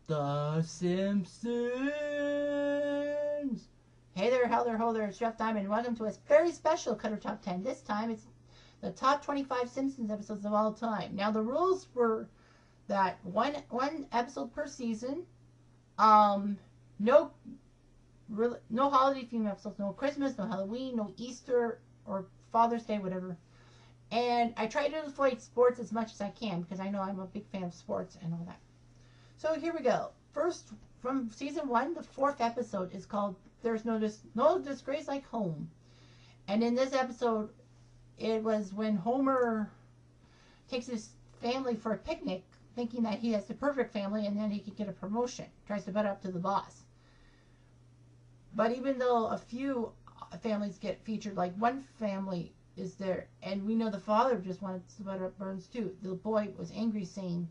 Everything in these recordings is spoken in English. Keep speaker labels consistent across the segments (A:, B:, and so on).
A: The Simpsons! Hey there, how there, ho there, it's Jeff Diamond. Welcome to a very special Cutter Top 10. This time it's the top 25 Simpsons episodes of all time. Now, the rules were that one episode per season, no no holiday theme episodes, no Christmas, no Halloween, no Easter or Father's Day, whatever. And I try to avoid sports as much as I can because I know I'm a big fan of sports and all that. So here we go. First, from season 1, the 4th episode is called "There's No Disgrace Like Home," and in this episode, it was when Homer takes his family for a picnic, thinking that he has the perfect family and then he can get a promotion. Tries to butt up to the boss. But even though a few families get featured, like one family is there, and we know the father just wanted to butt up Burns too. The boy was angry, saying,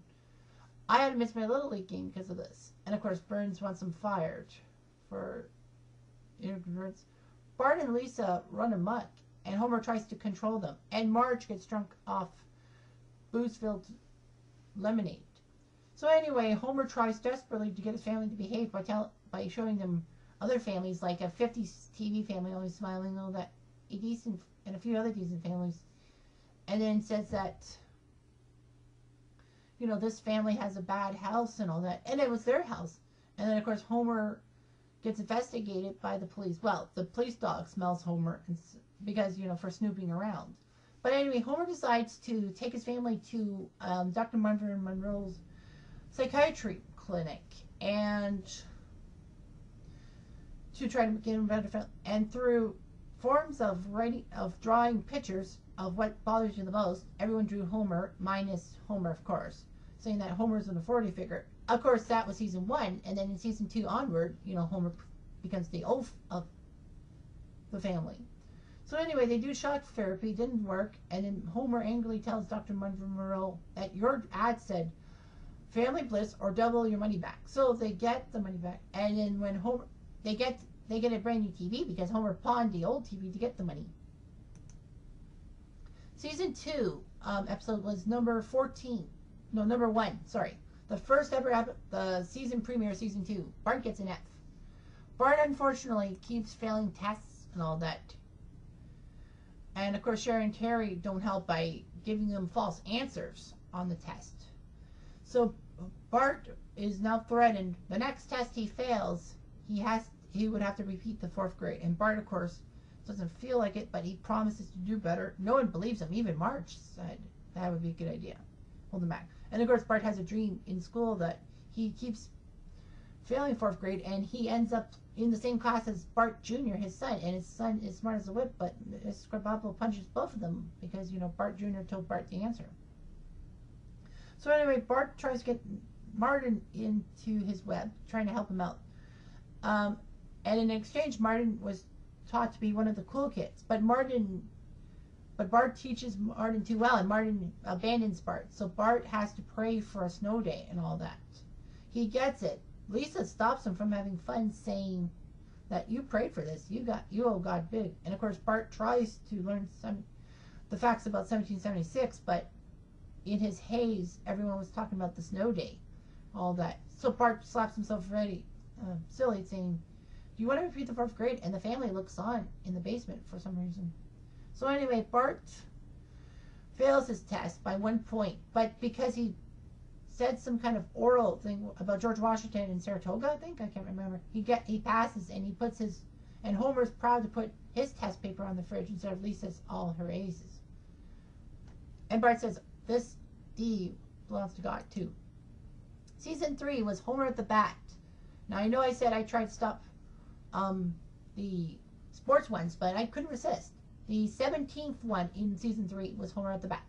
A: "I had to miss my Little League game because of this." And of course, Burns wants him fired for interference. Bart and Lisa run amok, and Homer tries to control them. And Marge gets drunk off booze-filled lemonade. So anyway, Homer tries desperately to get his family to behave by showing them other families, like a 50s TV family always smiling, all that, a decent and a few other decent families, and then says that, you know, this family has a bad house and all that, and it was their house. And then of course Homer gets investigated by the police. Well, the police dog smells Homer because, you know, for snooping around. But anyway, Homer decides to take his family to Dr. Marilyn Monroe's psychiatry clinic and to try to get him better. And through forms of drawing pictures of what bothers you the most, everyone drew Homer, minus Homer, of course, saying that Homer's an authority figure. Of course, that was season 1, and then in season 2 onward, you know, Homer becomes the oaf of the family. So anyway, they do shock therapy, didn't work, and then Homer angrily tells Dr. Monroe that your ad said family bliss or double your money back. So they get the money back, and then when Homer they get a brand new TV because Homer pawned the old TV to get the money. Season 2 episode was number 14. No, number 1. Sorry. The first ever the season premiere, season 2. Bart gets an F. Bart unfortunately keeps failing tests and all that. And of course, Sharon and Terry don't help by giving them false answers on the test. So Bart is now threatened. The next test he fails, he would have to repeat the 4th grade. And Bart, of course, doesn't feel like it, but he promises to do better. No one believes him. Even Marge said that would be a good idea. Hold him back. And of course, Bart has a dream in school that he keeps failing 4th grade, and he ends up in the same class as Bart Jr., his son, and his son is smart as a whip, but Mrs. Krabappel punches both of them because, you know, Bart Jr. told Bart the answer. So anyway, Bart tries to get Martin into his web, trying to help him out. And in exchange, Martin was taught to be one of the cool kids, but Bart teaches Martin too well, and Martin abandons Bart. So Bart has to pray for a snow day and all that. He gets it. Lisa stops him from having fun, saying that you prayed for this. You owe God big. And of course, Bart tries to learn the facts about 1776, but in his haze, everyone was talking about the snow day, all that. So Bart slaps himself silly, saying, "Do you want to repeat the 4th grade?" And the family looks on in the basement for some reason. So anyway, Bart fails his test by 1 point, but because he said some kind of oral thing about George Washington in Saratoga, I think, I can't remember. He passes, and he puts and Homer's proud to put his test paper on the fridge instead of Lisa's all her aces. And Bart says, "This D belongs to God too." Season 3 was Homer at the bat. Now I know I said I tried to stop the sports ones, but I couldn't resist. The 17th one in season 3 was Homer at the bat,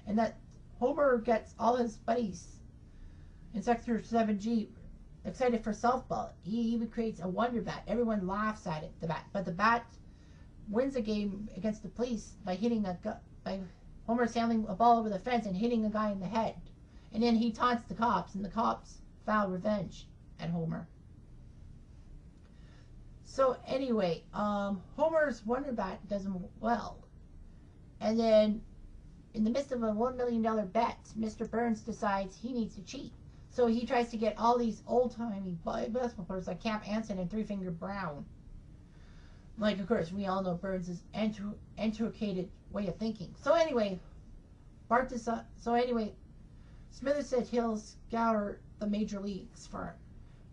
A: and that Homer gets all his buddies in Sector 7G excited for softball. He even creates a wonder bat. Everyone laughs at it, the bat, but the bat wins a game against the police by by Homer sailing a ball over the fence and hitting a guy in the head, and then he taunts the cops, and the cops vow revenge at Homer. So anyway, Homer's Wonder Bat does him well. And then, in the midst of a $1 million bet, Mr. Burns decides he needs to cheat. So he tries to get all these old-timey basketball players like Cap Anson and Three Finger Brown. Like, of course, we all know Burns' intricated way of thinking. So anyway, Smithers said he'll scour the major leagues for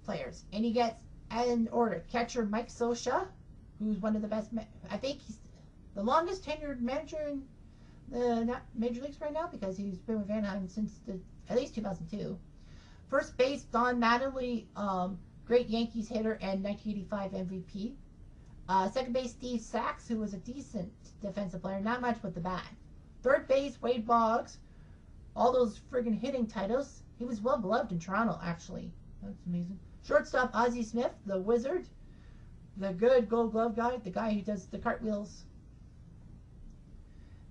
A: players. And he gets, in order, catcher Mike Scioscia, who's one of the best, I think he's the longest tenured manager in the major leagues right now, because he's been with Anaheim since at least 2002. First base, Don Mattingly, great Yankees hitter and 1985 MVP. Second base, Steve Sachs, who was a decent defensive player, not much with the bat. Third base, Wade Boggs, all those friggin' hitting titles. He was well beloved in Toronto, actually. That's amazing. Shortstop, Ozzie Smith, the wizard, the good Gold Glove guy, the guy who does the cartwheels.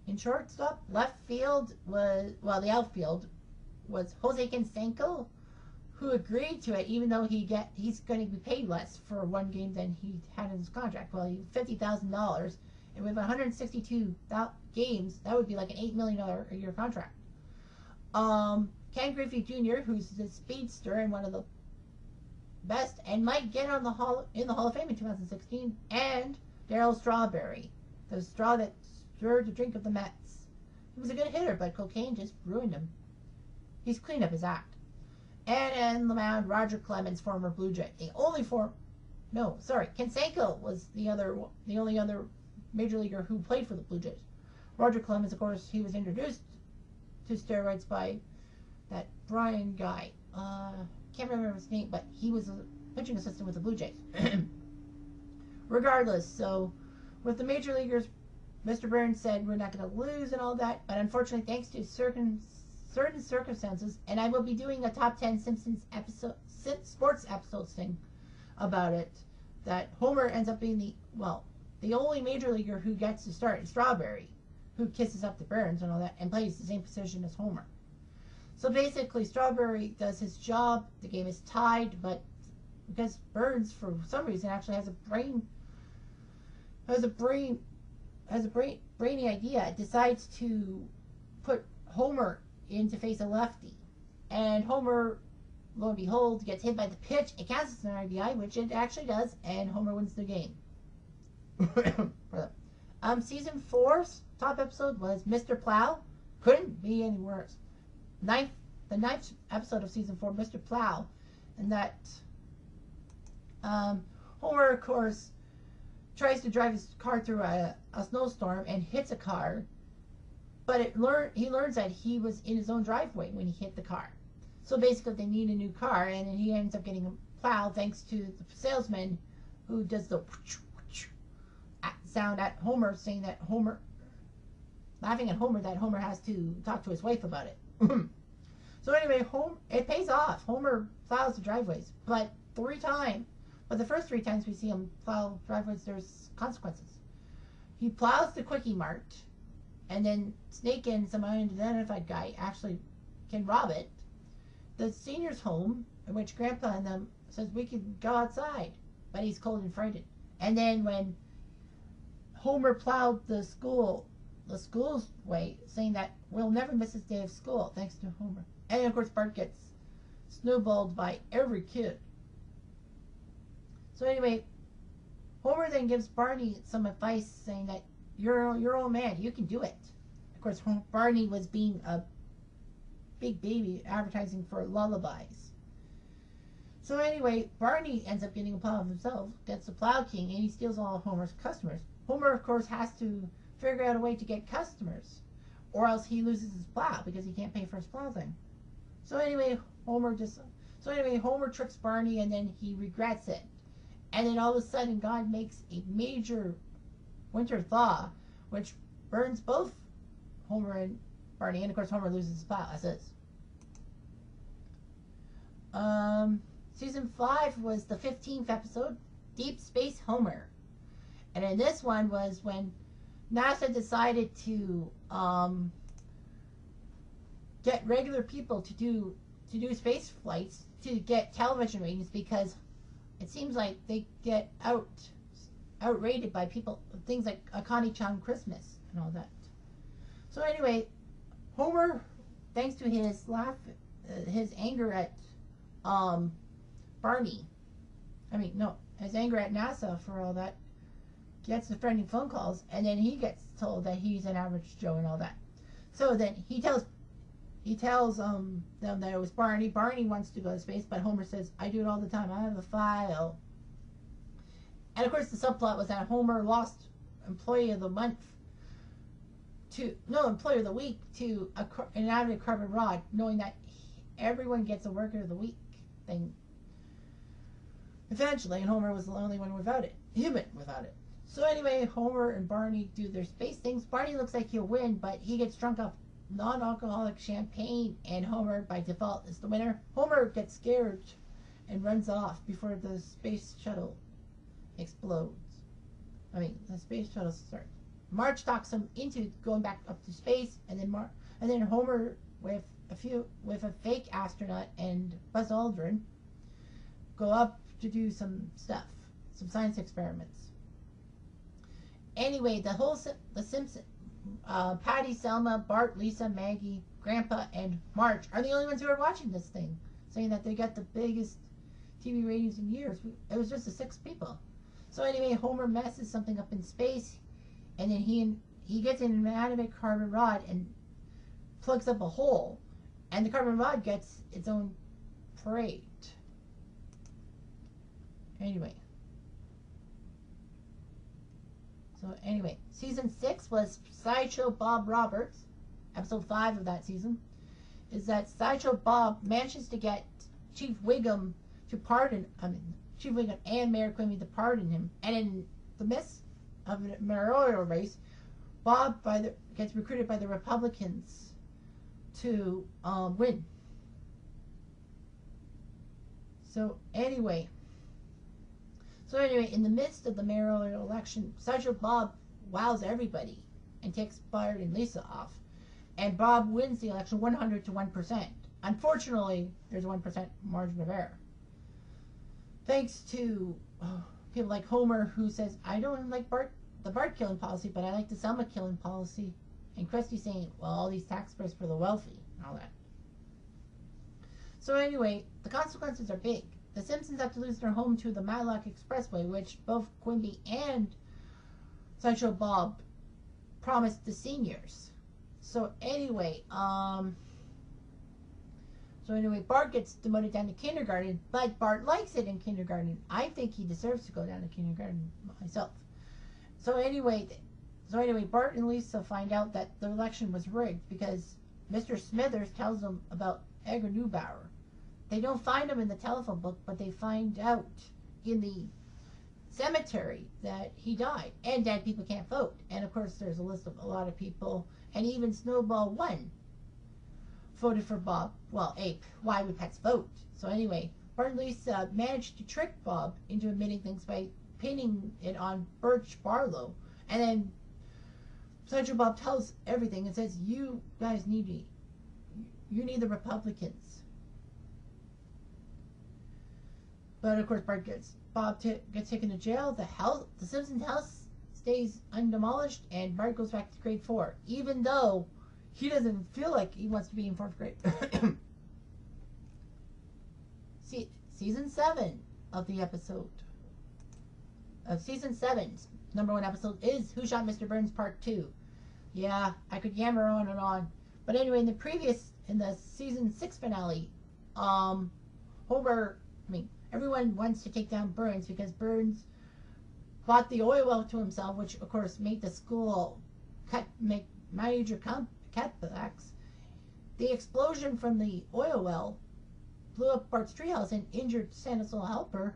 A: In shortstop, left field was, well, the outfield was Jose Canseco, who agreed to it, even though he's going to be paid less for one game than he had in his contract. Well, $50,000, and with 162 games, that would be like an $8 million a year contract. Ken Griffey Jr., who's the speedster and one of the best, and might get in the Hall of Fame in 2016, and Darryl Strawberry, the straw that stirred the drink of the Mets. He was a good hitter, but cocaine just ruined him. He's cleaned up his act. And in the mound, Roger Clemens, former Blue Jay. Canseco was the only other major leaguer who played for the Blue Jays. Roger Clemens, of course, he was introduced to steroids by that Brian guy. Can't remember his name, but he was a pitching assistant with the Blue Jays. Regardless, so with the major leaguers, Mr. Burns said we're not going to lose and all that, but unfortunately, thanks to certain circumstances, and I will be doing a top 10 Simpsons sports episodes thing about it, that Homer ends up being the only major leaguer who gets to start, Strawberry, who kisses up to Burns and all that, and plays the same position as Homer. So basically, Strawberry does his job, the game is tied, but because Burns, for some reason, actually has a brainy idea, decides to put Homer in to face a lefty. And Homer, lo and behold, gets hit by the pitch. It counts as an RBI, which it actually does, and Homer wins the game. Season 4's top episode was Mr. Plow. Couldn't be any worse. The ninth episode of season 4, Mr. Plow. And that Homer, of course, tries to drive his car through a snowstorm and hits a car. But he learns that he was in his own driveway when he hit the car. So basically, they need a new car, and then he ends up getting a plow thanks to the salesman who does the sound at Homer, saying that laughing at Homer that Homer has to talk to his wife about it. So anyway, it pays off. Homer plows the driveways, but the first 3 times we see him plow driveways, there's consequences. He plows the Quickie Mart, and then Snake and some unidentified guy actually can rob it. The senior's home, in which Grandpa and them says we can go outside, but he's cold and frightened. And then when Homer plowed the school's way, saying that we'll never miss his day of school, thanks to Homer. And of course, Bart gets snowballed by every kid. So anyway, Homer then gives Barney some advice, saying that you're your old man, you can do it. Of course, Barney was being a big baby advertising for lullabies. So anyway, Barney ends up getting a plow of himself, gets the Plow King, and he steals all of Homer's customers. Homer, of course, has to figure out a way to get customers, or else he loses his plow because he can't pay for his plow thing. So anyway, Homer tricks Barney, and then he regrets it. And then all of a sudden, God makes a major winter thaw, which burns both Homer and Barney, and of course Homer loses his plow, as is. Season 5 was the 15th episode, Deep Space Homer. And in this one was when NASA decided to get regular people to do space flights to get television ratings, because it seems like they get outrated by people, things like a Connie-chan Christmas and all that. So anyway, Homer, thanks to his anger at Barney, his anger at NASA for all that, gets the friendly phone calls, and then he gets told that he's an average Joe and all that. So then he tells them that it was Barney. Barney wants to go to space, but Homer says, I do it all the time. I have a file. And of course the subplot was that Homer lost employee of the week to an inanimate carbon rod, knowing that everyone gets a worker of the week thing eventually, and Homer was the only one without it. Human without it. So anyway, Homer and Barney do their space things. Barney looks like he'll win, but he gets drunk off non-alcoholic champagne, and Homer, by default, is the winner. Homer gets scared and runs off before the space shuttle explodes. The space shuttle starts. Marge talks him into going back up to space, and then Homer with a fake astronaut and Buzz Aldrin go up to do some stuff, some science experiments. Anyway, the Simpsons, Patty, Selma, Bart, Lisa, Maggie, Grandpa, and Marge are the only ones who are watching this thing, saying that they got the biggest TV ratings in years. It was just the 6 people. So anyway, Homer messes something up in space, and then he gets an inanimate carbon rod and plugs up a hole, and the carbon rod gets its own parade. Anyway, season 6 was Sideshow Bob Roberts. Episode 5 of that season is that Sideshow Bob manages to get Chief Wiggum and Mayor Quimby to pardon him. And in the midst of a mayoral race, Bob gets recruited by the Republicans to win. So anyway, in the midst of the mayoral election, Sideshow Bob wows everybody and takes Bart and Lisa off. And Bob wins the election 100 to 1%. Unfortunately, there's a 1% margin of error. Thanks to people like Homer, who says, I don't like the Bart killing policy, but I like the Selma killing policy. And Krusty saying, well, all these tax breaks for the wealthy and all that. So anyway, the consequences are big. The Simpsons have to lose their home to the Matlock Expressway, which both Quimby and Sideshow Bob promised the seniors. So anyway, Bart gets demoted down to kindergarten, but Bart likes it in kindergarten. I think he deserves to go down to kindergarten myself. So anyway, Bart and Lisa find out that the election was rigged because Mr. Smithers tells them about Edgar Neubauer. They don't find him in the telephone book, but they find out in the cemetery that he died, and dead people can't vote. And of course, there's a list of a lot of people, and even Snowball 1 voted for Bob. Well, Ape, why would pets vote? So anyway, Bart and Lisa managed to trick Bob into admitting things by pinning it on Birch Barlow, and then Sideshow Bob tells everything and says, you guys need me. You need the Republicans. But of course, Bob gets taken to jail. The Simpsons house stays undemolished, and Bart goes back to grade 4, even though he doesn't feel like he wants to be in 4th grade. Season 7 of season 7's number 1 episode is Who Shot Mr. Burns Part 2. Yeah, I could yammer on and on. But anyway, in the season 6 finale, everyone wants to take down Burns because Burns bought the oil well to himself, which of course made the school make major cutbacks. The explosion from the oil well blew up Bart's treehouse and injured Santa's little helper.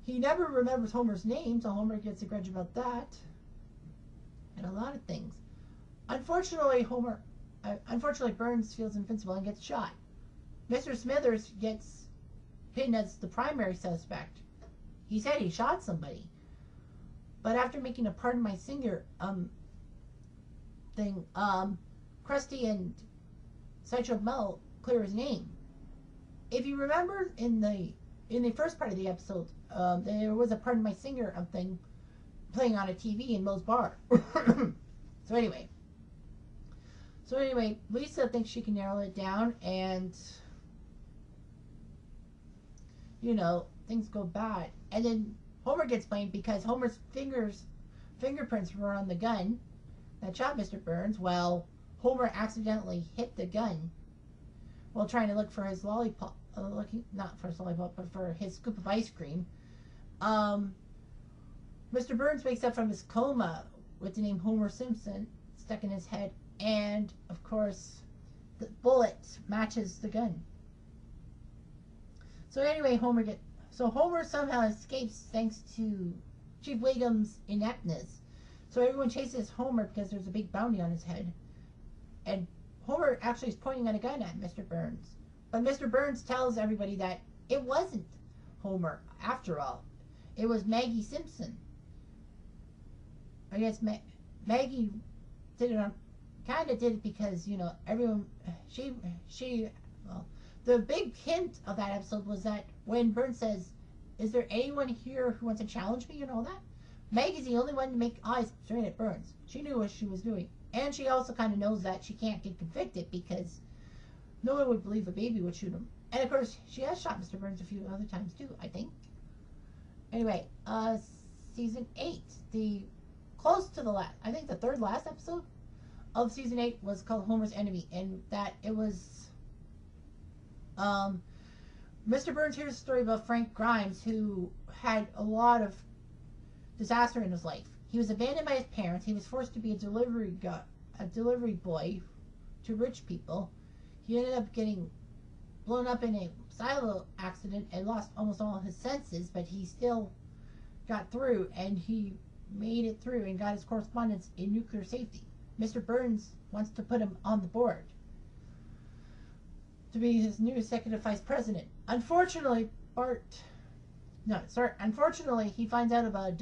A: He never remembers Homer's name, so Homer gets a grudge about that. And a lot of things. Unfortunately, Burns feels invincible and gets shot. Mr. Smithers gets pinned as the primary suspect. He said he shot somebody. But after making a Pardon My Singer thing, Krusty and Sideshow Mel clear his name. If you remember in the first part of the episode, there was a Pardon My Singer thing playing on a TV in Moe's bar. So So anyway, Lisa thinks she can narrow it down, and things go bad. And then Homer gets blamed because Homer's fingerprints were on the gun that shot Mr. Burns. Well, Homer accidentally hit the gun while trying to look for his lollipop, not for his lollipop, but for his scoop of ice cream. Mr. Burns wakes up from his coma with the name Homer Simpson stuck in his head, and of course, the bullet matches the gun. So anyway, Homer somehow escapes thanks to Chief Wiggum's ineptness. So everyone chases Homer because there's a big bounty on his head, and Homer actually is pointing a gun at Mr. Burns. But Mr. Burns tells everybody that it wasn't Homer after all. It was Maggie Simpson. I guess Maggie did it because, everyone, well, the big hint of that episode was that when Burns says, "Is there anyone here who wants to challenge me?" and all that, Maggie's the only one to make eyes straight at Burns. She knew what she was doing. And she also kind of knows that she can't get convicted because no one would believe a baby would shoot him. And of course, she has shot Mr. Burns a few other times too, I think. Anyway, season 8, close to the last, I think the third last episode of season 8 was called Homer's Enemy, and that it was, Mr. Burns hears a story about Frank Grimes, who had a lot of disaster in his life. He was abandoned by his parents. He was forced to be a delivery boy to rich people. He ended up getting blown up in a silo accident and lost almost all his senses, but he still got through, and he made it through and got his correspondence in nuclear safety. Mr. Burns wants to put him on the board to be his new executive vice president. Unfortunately, he finds out about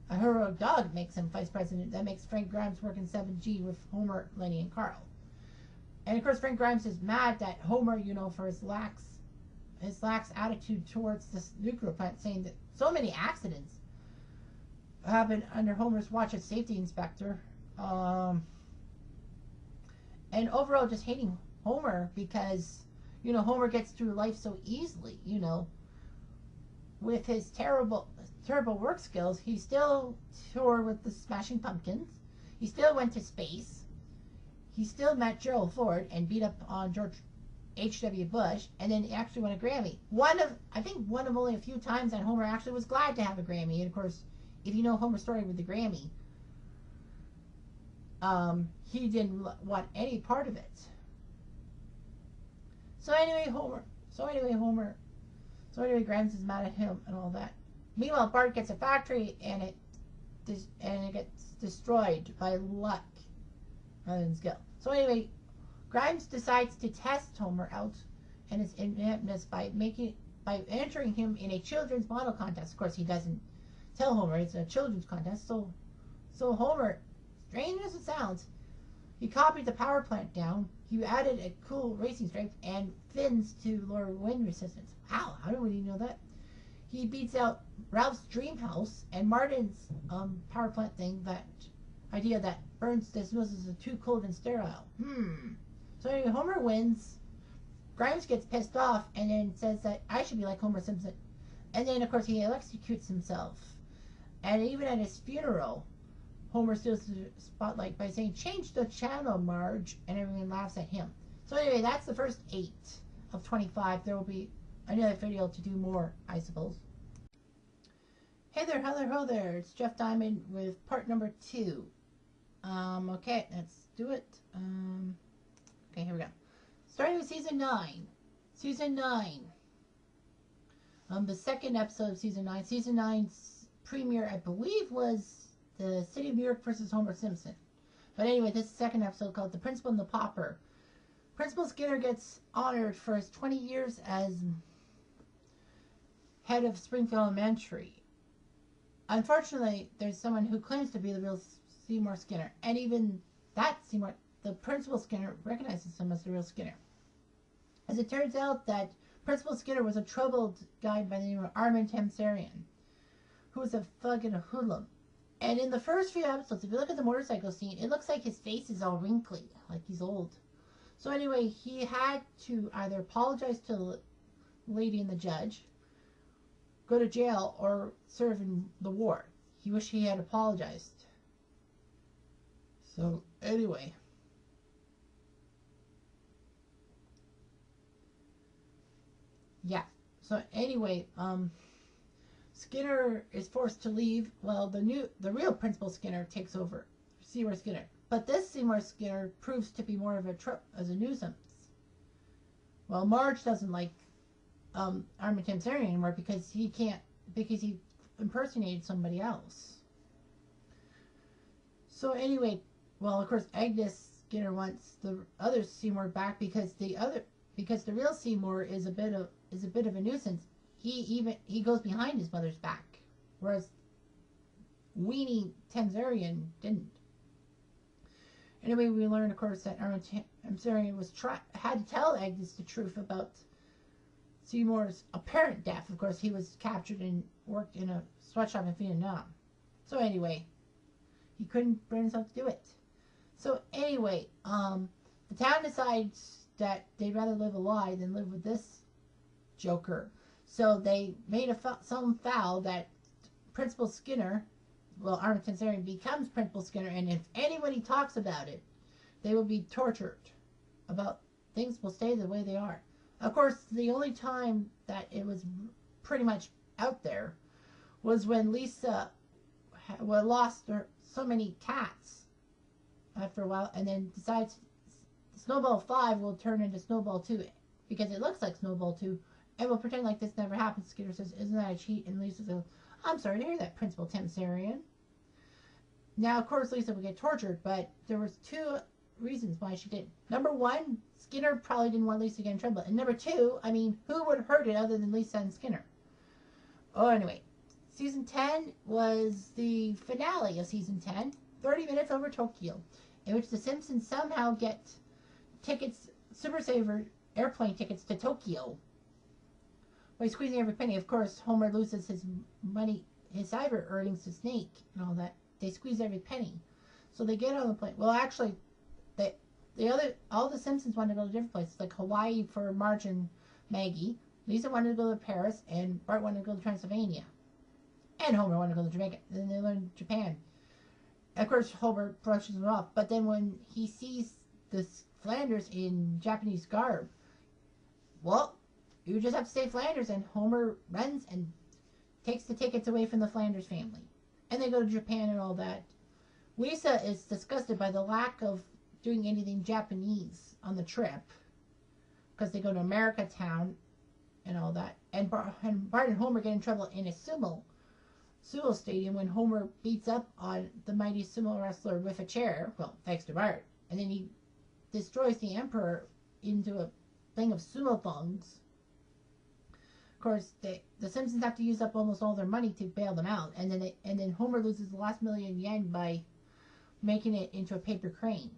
A: a heroic dog makes him vice president that makes Frank Grimes work in 7G with Homer, Lenny, and Carl. And of course, Frank Grimes is mad at Homer, for his lax attitude towards this nuclear plant, saying that so many accidents happened under Homer's watch as safety inspector. And overall just hating Homer because, Homer gets through life so easily, with his terrible work skills. He still toured with the Smashing Pumpkins. He still went to space. He still met Gerald Ford and beat up on George H.W. Bush, and then he actually won a Grammy. One of only a few times that Homer actually was glad to have a Grammy. And of course, if you know Homer's story with the Grammy, he didn't want any part of it. So anyway, Grimes is mad at him and all that. Meanwhile, Bart gets a factory and it gets destroyed by luck rather than skill. So anyway, Grimes decides to test Homer out and his ineptness by entering him in a children's model contest. Of course, he doesn't tell Homer it's a children's contest. So Homer, strange as it sounds, he copied the power plant down. He added a cool racing stripe and fins to lower wind resistance. Wow, how do we know that? He beats out Ralph's dream house and Martin's power plant thing, that idea that Burns dismisses as too cold and sterile. So anyway, Homer wins. Grimes gets pissed off and then says that I should be like Homer Simpson. And then, of course, he executes himself. And even at his funeral, Homer steals the spotlight by saying, "Change the channel, Marge," and everyone laughs at him. So anyway, that's the first 8 of 25. There will be another video to do more, I suppose. Hey there, hello there. It's Jeff Diamond with part number 2. Okay, let's do it. Okay, here we go. Starting with season 9. Season 9. The second episode of season 9. Season 9's premiere, I believe, was the City of New York versus Homer Simpson. But anyway, this second episode called The Principal and the Pauper. Principal Skinner gets honored for his 20 years as head of Springfield Elementary. Unfortunately, there's someone who claims to be the real Seymour Skinner. And even that Seymour, the Principal Skinner, recognizes him as the real Skinner. As it turns out that Principal Skinner was a troubled guy by the name of Armand Tamsarian, who was a thug and a hoodlum. And in the first few episodes, if you look at the motorcycle scene, it looks like his face is all wrinkly, like he's old. So anyway, he had to either apologize to the lady and the judge, go to jail, or serve in the war. He wished he had apologized. So anyway. Yeah. So anyway, Skinner is forced to leave. Well, the real Principal Skinner takes over, Seymour Skinner. But this Seymour Skinner proves to be more of a as a nuisance. Well, Marge doesn't like Armin Tamsarian anymore because he impersonated somebody else. So anyway, well, of course, Agnes Skinner wants the other Seymour back because the real Seymour is a bit of a nuisance. He goes behind his mother's back, whereas Weenie Tamsarian didn't. Anyway, we learned, of course, that Armin Tamsarian had to tell Agnes the truth about Seymour's apparent death. Of course, he was captured and worked in a sweatshop in Vietnam. So anyway, he couldn't bring himself to do it. So anyway, the town decides that they'd rather live a lie than live with this joker. So they made some foul that Principal Skinner, well, Armin Tamsarian becomes Principal Skinner, and if anybody talks about it, they will be tortured. Things will stay the way they are. Of course, the only time that it was pretty much out there was when Lisa lost so many cats after a while, and then decides Snowball 5 will turn into Snowball 2 because it looks like Snowball 2, and we'll pretend like this never happened. Skinner says, "Isn't that a cheat?" And Lisa says, "I'm sorry to hear that, Principal Tamsarian." Now, of course, Lisa would get tortured, but there was 2 reasons why she didn't. Number 1, Skinner probably didn't want Lisa to get in trouble. And number 2, I mean, who would have heard it other than Lisa and Skinner? Oh, anyway. Season 10 was the finale of Season 10, 30 minutes over Tokyo, in which the Simpsons somehow get tickets, Super Saver airplane tickets to Tokyo by squeezing every penny. Of course, Homer loses his money, his cyber earnings to Snake and all that. They squeeze every penny. So they get on the plane. Well, actually, all the Simpsons wanted to go to different places, like Hawaii for Marge and Maggie. Lisa wanted to go to Paris, and Bart wanted to go to Transylvania. And Homer wanted to go to Jamaica. And then they learned Japan. Of course, Homer brushes them off. But then when he sees this Flanders in Japanese garb, well, you just have to say Flanders, and Homer runs and takes the tickets away from the Flanders family. And they go to Japan and all that. Lisa is disgusted by the lack of doing anything Japanese on the trip, because they go to America Town and all that. And Bart and Homer get in trouble in a sumo stadium when Homer beats up on the mighty sumo wrestler with a chair. Well, thanks to Bart. And then he destroys the Emperor into a thing of sumo thongs. Of course, the Simpsons have to use up almost all their money to bail them out, and then Homer loses the last million yen by making it into a paper crane.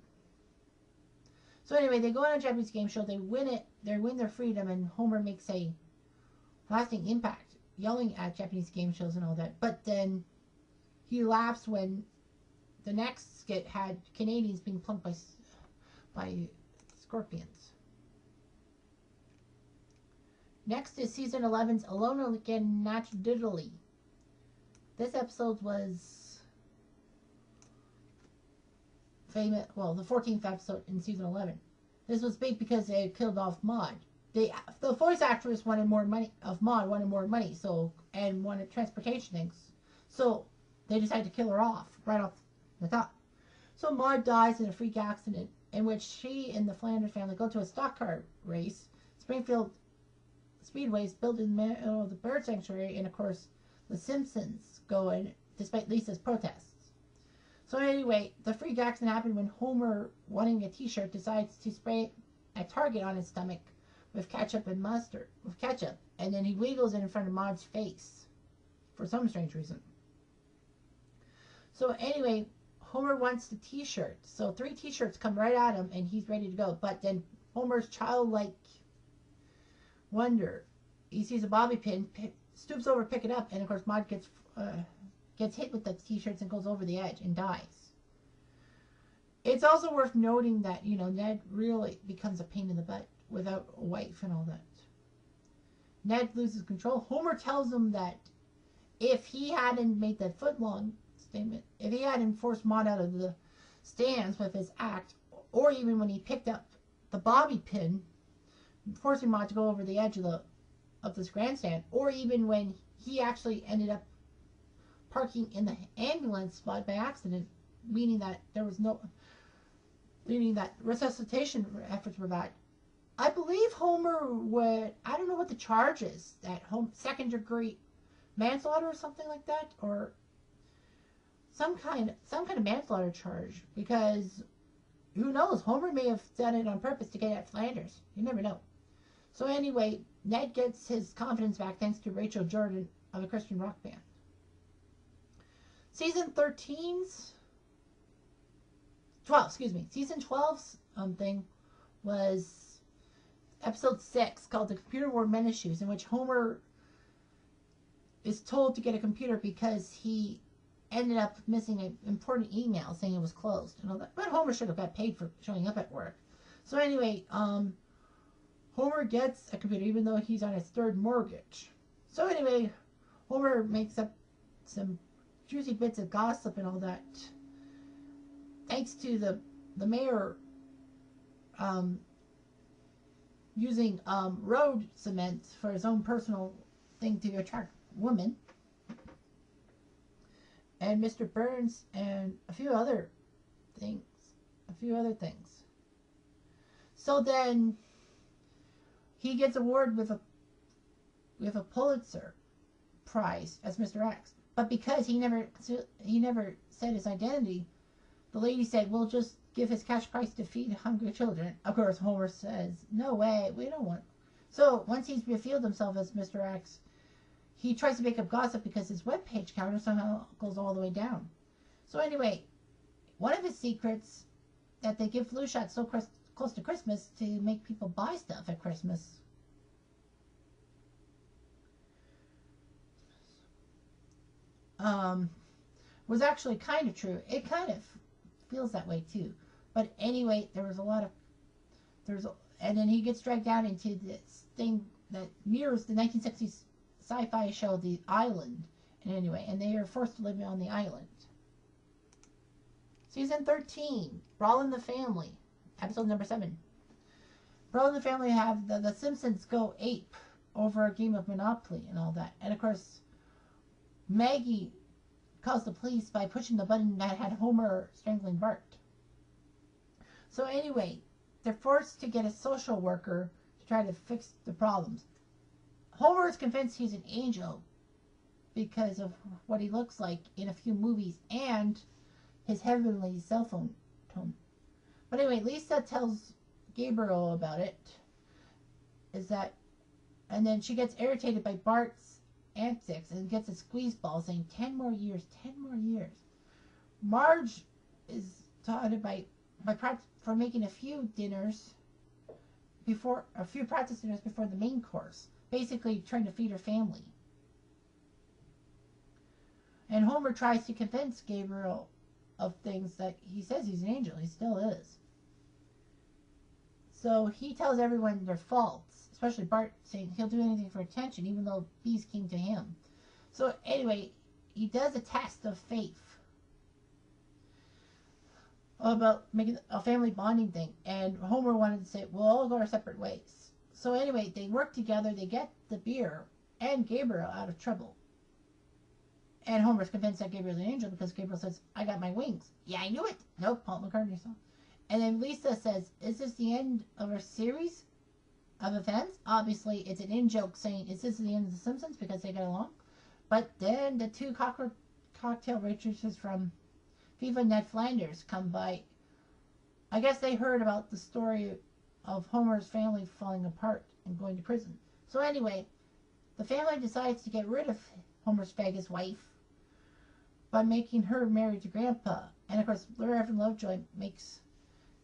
A: So anyway, they go on a Japanese game show. They win it. They win their freedom, and Homer makes a lasting impact, yelling at Japanese game shows and all that. But then he laughs when the next skit had Canadians being plunked by scorpions. Next is Season 11's Alone Again Naturally. This episode was famous, well, the 14th episode in Season 11. This was big because they had killed off Maude. The voice actress wanted more money, and wanted transportation things. So they decided to kill her off, right off the top. So Maude dies in a freak accident in which she and the Flanders family go to a stock car race. Springfield Speedway is built in the middle of the bird sanctuary, and of course the Simpsons go in despite Lisa's protests. So anyway, the freak accident happened when Homer, wanting a t-shirt, decides to spray a target on his stomach with ketchup, and then he wiggles it in front of Maude's face for some strange reason. So anyway, Homer wants the t-shirt. So 3 t-shirts come right at him, and he's ready to go. But then Homer's childlike wonder, he sees a bobby pin, stoops over, pick it up, and of course Maude gets gets hit with the t-shirts and goes over the edge and dies. It's also worth noting that, Ned really becomes a pain in the butt without a wife and all that. Ned loses control. Homer tells him that if he hadn't made that foot-long statement, if he hadn't forced Maude out of the stands with his act, or even when he picked up the bobby pin, forcing Maude to go over the edge of this grandstand, or even when he actually ended up parking in the ambulance spot by accident, meaning that resuscitation efforts were bad. I believe Homer would, I don't know what the charge is, that second degree manslaughter or something like that, or some kind of manslaughter charge, because who knows, Homer may have done it on purpose to get at Flanders. You never know. So anyway, Ned gets his confidence back thanks to Rachel Jordan of a Christian rock band. Season 12's thing was episode 6, called The Computer Wore Menace Shoes, in which Homer is told to get a computer because he ended up missing an important email saying it was closed and all that. But Homer should have got paid for showing up at work. So anyway, Homer gets a computer even though he's on his third mortgage. So anyway, Homer makes up some juicy bits of gossip and all that, thanks to the mayor using road cement for his own personal thing to attract women, and Mr. Burns and a few other things. So then he gets awarded with a Pulitzer Prize as Mr. X. But because he never said his identity, the lady said, "We'll just give his cash prize to feed hungry children." Of course, Homer says, "No way, we don't want." So once he's revealed himself as Mr. X, he tries to make up gossip because his webpage counter somehow goes all the way down. So anyway, one of his secrets that they give flu shots so close to Christmas to make people buy stuff at Christmas. Was actually kind of true. It kind of feels that way too. But anyway, and then he gets dragged down into this thing that mirrors the 1960s sci-fi show The Island. And anyway, and they are forced to live on the island. Season 13, Brawl in the Family, episode number 7. Brawl in the Family have the Simpsons go ape over a game of Monopoly and all that. And of course, Maggie calls the police by pushing the button that had Homer strangling Bart. So anyway, they're forced to get a social worker to try to fix the problems. Homer is convinced he's an angel because of what he looks like in a few movies and his heavenly cell phone tone. But anyway, Lisa tells Gabriel about it. And then she gets irritated by Bart's antics and gets a squeeze ball saying 10 more years. Marge is taunted for making a few practice dinners before the main course, basically trying to feed her family. And Homer tries to convince Gabriel of things that he says he's an angel. He still is. So he tells everyone their faults, especially Bart, saying he'll do anything for attention, even though bees came to him. So anyway, he does a test of faith about making a family bonding thing, and Homer wanted to say, we'll all go our separate ways. So anyway, they work together, they get the beer and Gabriel out of trouble. And Homer's convinced that Gabriel's an angel because Gabriel says, I got my wings. Yeah, I knew it. Nope, Paul McCartney song. And then Lisa says, is this the end of our series of events? Obviously, it's an in-joke saying, is this the end of The Simpsons because they get along? But then the two cocktail waitresses from Viva Ned Flanders come by. I guess they heard about the story of Homer's family falling apart and going to prison. So anyway, the family decides to get rid of Homer's Vegas wife by making her married to Grandpa. And of course, Reverend Lovejoy makes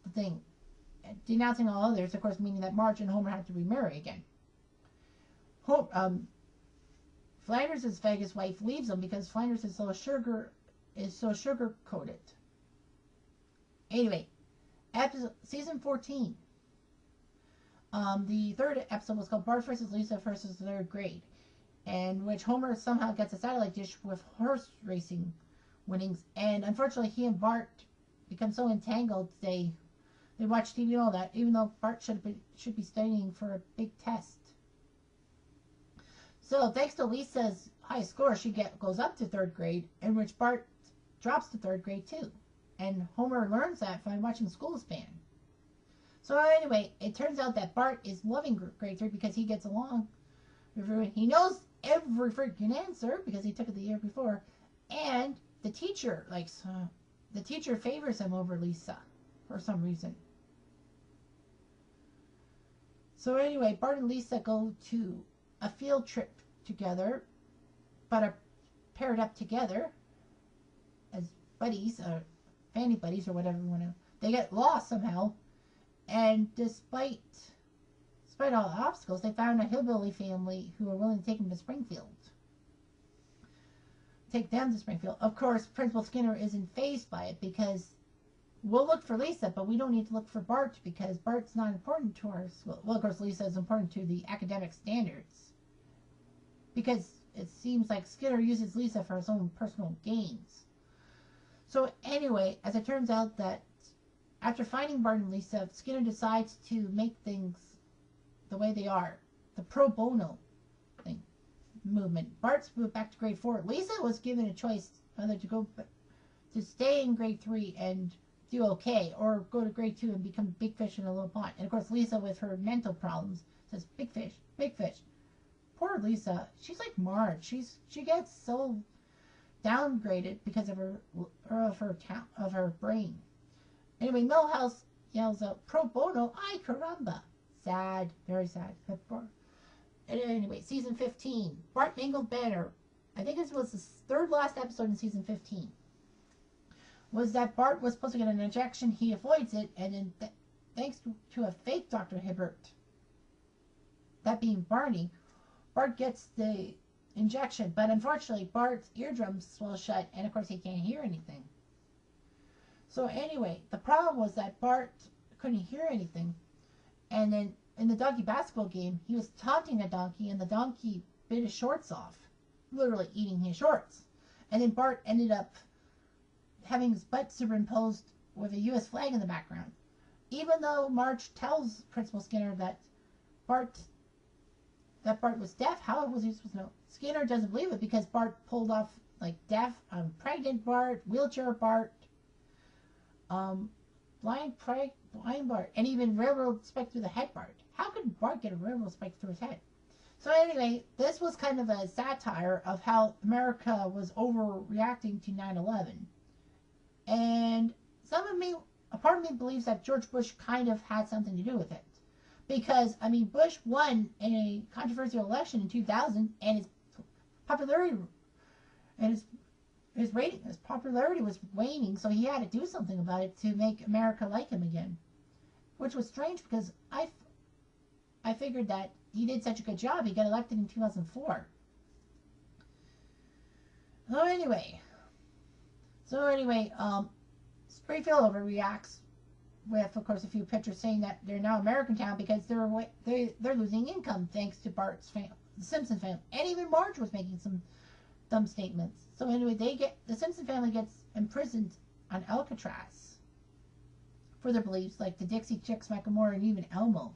A: the thing, denouncing all others, of course, meaning that Marge and Homer have to remarry again. Flanders' Vegas wife leaves him because Flanders is so sugar coated. Anyway, season 14. The third episode was called Bart versus Lisa versus third grade, in which Homer somehow gets a satellite dish with horse racing winnings, and unfortunately he and Bart become so entangled they watch TV and all that, even though Bart should be studying for a big test. So thanks to Lisa's high score, she goes up to third grade, in which Bart drops to third grade too, and Homer learns that by watching School Span. So anyway, it turns out that Bart is loving grade 3 because he gets along with everyone. He knows every freaking answer because he took it the year before, and the teacher favors him over Lisa for some reason. So anyway, Bart and Lisa go to a field trip together, but are paired up together as buddies, or fanny buddies, or whatever you want to. They get lost somehow, and despite all the obstacles, they found a hillbilly family who are willing to take them to Springfield. Take them to Springfield. Of course, Principal Skinner isn't fazed by it because we'll look for Lisa, but we don't need to look for Bart because Bart's not important to our school. Well, of course, Lisa is important to the academic standards because it seems like Skinner uses Lisa for his own personal gains. So anyway, as it turns out that after finding Bart and Lisa, Skinner decides to make things the way they are. The pro bono thing, movement. Bart's moved back to grade 4. Lisa was given a choice whether to stay in grade 3 and do okay, or go to grade 2 and become big fish in a little pond. And of course, Lisa, with her mental problems, says big fish, big fish. Poor Lisa. She's like Marge. She gets so downgraded because of her brain. Anyway, Milhouse yells out, pro bono, ay caramba. Sad, very sad. Anyway, season 15. Bart mangled Banner. I think this was the third last episode in season 15. Was that Bart was supposed to get an injection, he avoids it, and then thanks to a fake Dr. Hibbert, that being Barney, Bart gets the injection, but unfortunately Bart's eardrums swell shut, and of course he can't hear anything. So anyway, the problem was that Bart couldn't hear anything, and then in the donkey basketball game, he was taunting the donkey, and the donkey bit his shorts off, literally eating his shorts. And then Bart ended up having his butt superimposed with a U.S. flag in the background. Even though Marge tells Principal Skinner that Bart was deaf, how was he supposed to know? Skinner doesn't believe it because Bart pulled off like deaf, pregnant Bart, wheelchair Bart, blind Bart, and even railroad spike through the head Bart. How could Bart get a railroad spike through his head? So anyway, this was kind of a satire of how America was overreacting to 9/11. And a part of me believes that George Bush kind of had something to do with it. Because, I mean, Bush won in a controversial election in 2000, and his popularity and his popularity was waning, so he had to do something about it to make America like him again. Which was strange because I figured that he did such a good job, he got elected in 2004. So anyway, Springfield overreacts with, of course, a few pictures saying that they're now American town because they're losing income thanks to Bart's family, the Simpson family, and even Marge was making some dumb statements. So anyway, the Simpson family gets imprisoned on Alcatraz for their beliefs, like the Dixie Chicks, Macklemore, and even Elmo,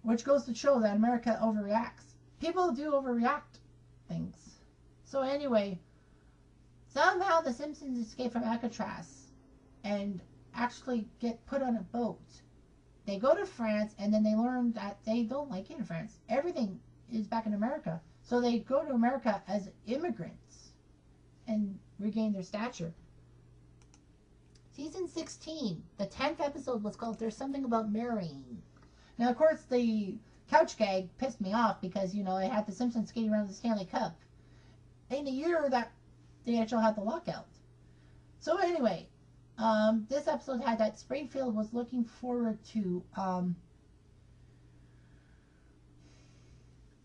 A: which goes to show that America overreacts. People do overreact things. So anyway, somehow the Simpsons escape from Alcatraz and actually get put on a boat. They go to France, and then they learn that they don't like it in France. Everything is back in America. So they go to America as immigrants and regain their stature. Season 16, the 10th episode was called There's Something About Marrying. Now, of course, the couch gag pissed me off because, I had the Simpsons skating around the Stanley Cup in the year that the NHL had the lockout. So anyway, this episode had that Springfield was looking forward to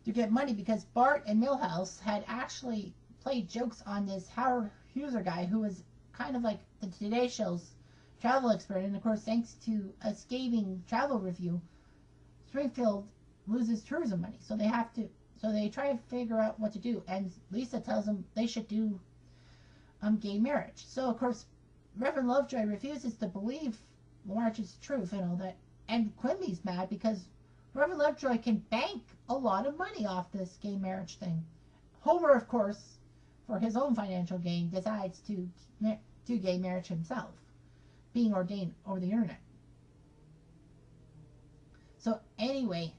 A: to get money because Bart and Milhouse had actually played jokes on this Howard Hughes guy who was kind of like the Today Show's travel expert. And of course, thanks to a scathing travel review, Springfield loses tourism money. So they try to figure out what to do. And Lisa tells them they should do gay marriage. So of course, Reverend Lovejoy refuses to believe Marge's truth and all that. And Quimby's mad because Reverend Lovejoy can bank a lot of money off this gay marriage thing. Homer, of course, for his own financial gain, decides to do gay marriage himself, being ordained over the internet. So anyway,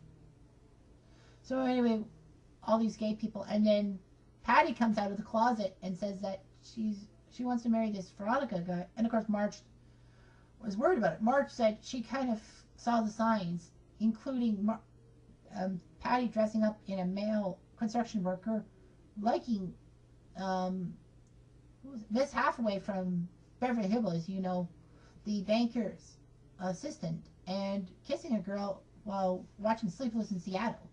A: all these gay people, and then Patty comes out of the closet and says that she wants to marry this Veronica guy, and of course Marge was worried about it. Marge said she kind of saw the signs, including Patty dressing up in a male construction worker, liking Miss Hathaway from Beverly Hillbillies, the banker's assistant, and kissing a girl while watching Sleepless in Seattle.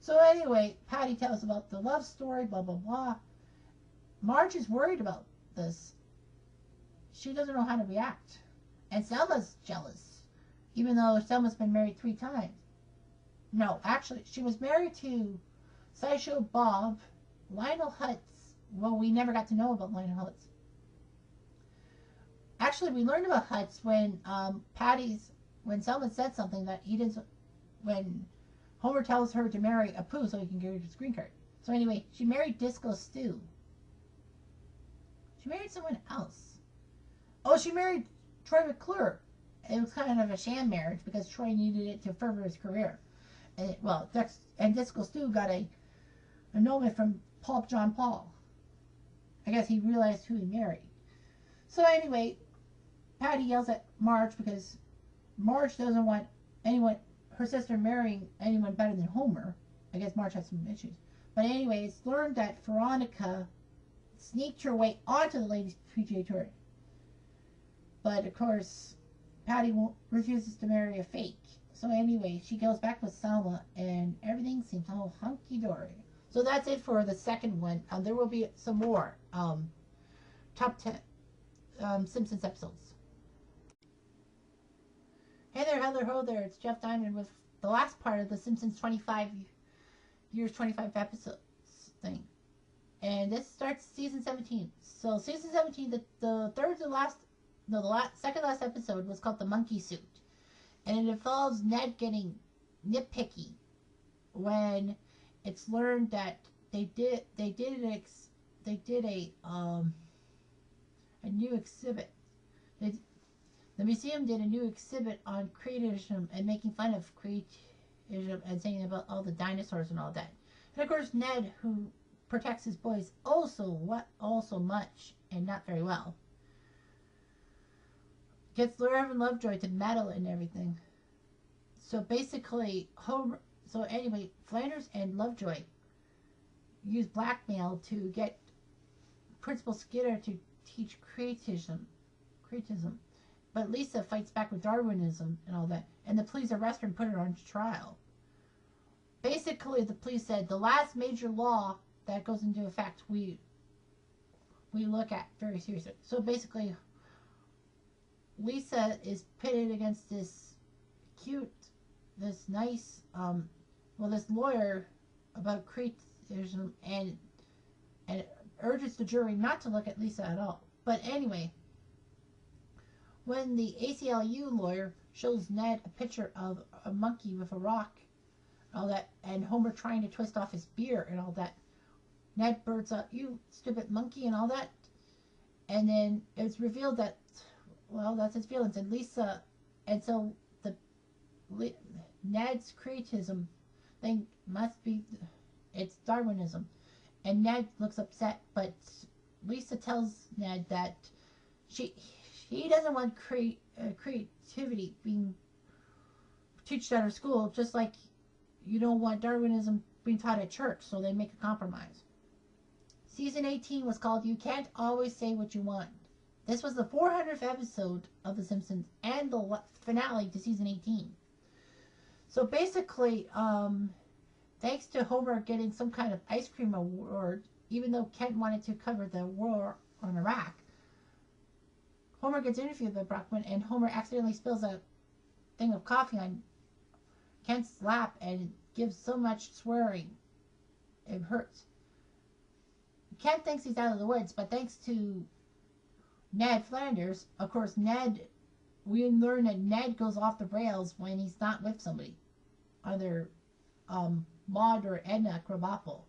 A: So anyway, Patty tells about the love story, blah, blah, blah. Marge is worried about this. She doesn't know how to react. And Selma's jealous, even though Selma's been married 3 times. No, actually, she was married to Sideshow Bob, Lionel Hutz. Well, we never got to know about Lionel Hutz. Actually, we learned about Hutz when when Selma said something that he didn't, when Homer tells her to marry a poo so he can get her his green card. So anyway, she married Disco Stew. She married someone else. Oh, she married Troy McClure. It was kind of a sham marriage because Troy needed it to further his career. And Disco Stew got a annulment from John Paul. I guess he realized who he married. So anyway, Patty yells at Marge because Marge doesn't want her sister marrying anyone better than Homer. I guess Marge has some issues. But anyway, it's learned that Veronica sneaked her way onto the ladies' PGA Tour. But of course, Patty refuses to marry a fake. So anyway, she goes back with Selma, and everything seems all hunky-dory. So that's it for the second one. There will be some more top 10 Simpsons episodes. Hey there, hello, ho there. It's Jeff Diamond with the last part of the Simpsons 25 episodes thing. And this starts season 17. So season 17, the second last episode was called The Monkey Suit. And it involves Ned getting nitpicky when it's learned that they did a new exhibit. The museum did a new exhibit on creationism and making fun of creationism and saying about all the dinosaurs and all that. And of course, Ned, who protects his boys also much and not very well, gets Reverend Lovejoy to meddle and everything. So basically, Flanders and Lovejoy use blackmail to get Principal Skinner to teach creationism. But Lisa fights back with Darwinism and all that, and the police arrest her and put her on trial. Basically, the police said the last major law that goes into effect we look at very seriously. So basically, Lisa is pitted against this lawyer about creationism, and urges the jury not to look at Lisa at all. But anyway, when the ACLU lawyer shows Ned a picture of a monkey with a rock, all that, and Homer trying to twist off his beer and all that, Ned birds up, "You stupid monkey," and all that. And then it's revealed that, well, that's his feelings. And Lisa, and so Ned's creatism thing must be, it's Darwinism. And Ned looks upset, but Lisa tells Ned that he doesn't want creativity being taught at her school, just like you don't want Darwinism being taught at church, so they make a compromise. Season 18 was called You Can't Always Say What You Want. This was the 400th episode of The Simpsons and the finale to season 18. So basically, Thanks to Homer getting some kind of ice cream award, even though Kent wanted to cover the war on Iraq, Homer gets interviewed by Brockman, and Homer accidentally spills a thing of coffee on Kent's lap and gives so much swearing it hurts. Kent thinks he's out of the woods, but thanks to Ned Flanders, of course, we learn that Ned goes off the rails when he's not with somebody, either Maud or Edna Krabappel.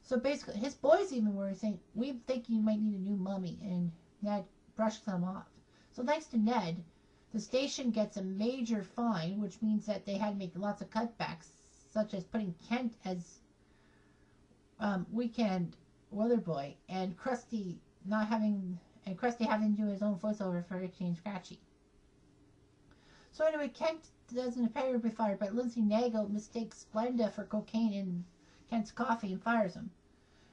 A: So basically, his boys even were saying, we think you might need a new mummy, and Ned brushed them off. So thanks to Ned, the station gets a major fine, which means that they had to make lots of cutbacks, such as putting Kent as weekend weather boy, and Krusty having to do his own voiceover for Itchy and Scratchy. So anyway, Kent doesn't appear to be fired, but Lindsay Nagle mistakes Splenda for cocaine in Kent's coffee and fires him.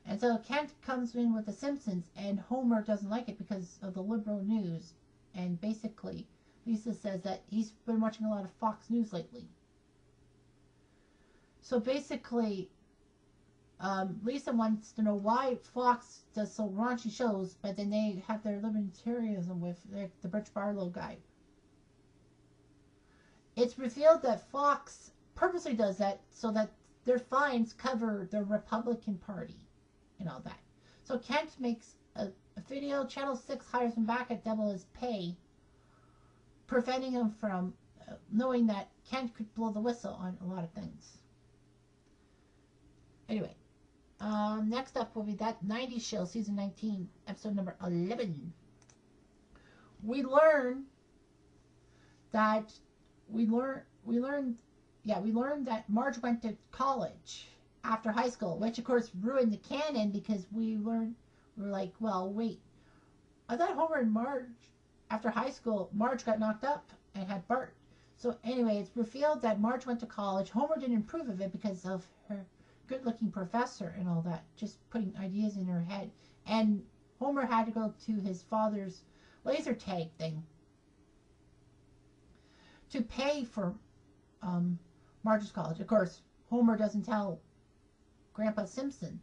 A: And so Kent comes in with the Simpsons, and Homer doesn't like it because of the liberal news. And basically, Lisa says that he's been watching a lot of Fox News lately. So basically, Lisa wants to know why Fox does so raunchy shows, but then they have their libertarianism with the Butch Barlow guy. It's revealed that Fox purposely does that so that their fines cover the Republican Party and all that. So Kent makes a video. Channel 6 hires him back at double his pay, preventing him from knowing that Kent could blow the whistle on a lot of things. Anyway, next up will be That 90s Show, season 19, episode number 11. We learned that Marge went to college after high school, which of course ruined the canon because we were like, well, wait, I thought Homer and Marge, after high school, Marge got knocked up and had Bart. So anyway, it's revealed that Marge went to college. Homer didn't approve of it because of her good-looking professor and all that, just putting ideas in her head. And Homer had to go to his father's laser tag thing to pay for Marge's college. Of course, Homer doesn't tell Grandpa Simpson